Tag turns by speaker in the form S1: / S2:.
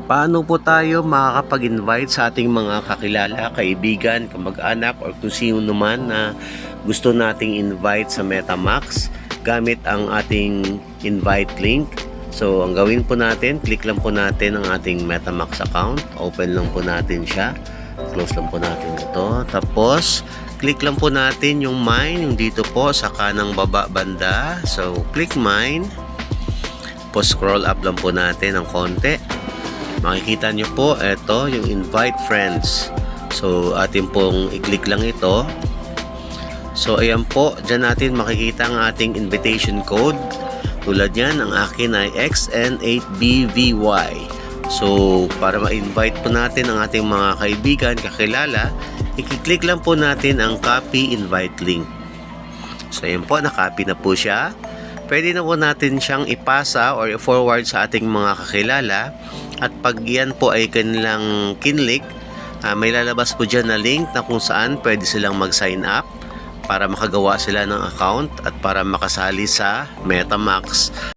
S1: Paano po tayo makakapag-invite sa ating mga kakilala, kaibigan, kamag-anak, or kung sino naman na gusto nating invite sa MetaMask gamit ang ating invite link? So, ang gawin po natin, click lang po natin ang ating MetaMask account. Open lang po natin siya. Close lang po natin ito. Tapos, click lang po natin yung mine, yung dito po sa kanang baba banda. So, click mine. Tapos, scroll up lang po natin ng konti. Makikita nyo po, ito yung invite friends. So, atin pong i-click lang ito. So, ayan po, dyan natin makikita ang ating invitation code. Tulad yan, ang akin ay XN8BVY. So, para ma-invite po natin ang ating mga kaibigan, kakilala, i-click lang po natin ang copy invite link. So, ayan po, na-copy na po siya. Pwede na po natin siyang ipasa or i-forward sa ating mga kakilala. At pag yan po ay kanilang kinlik, may lalabas po dyan na link na kung saan pwede silang mag-sign up para makagawa sila ng account at para makasali sa MetaMask.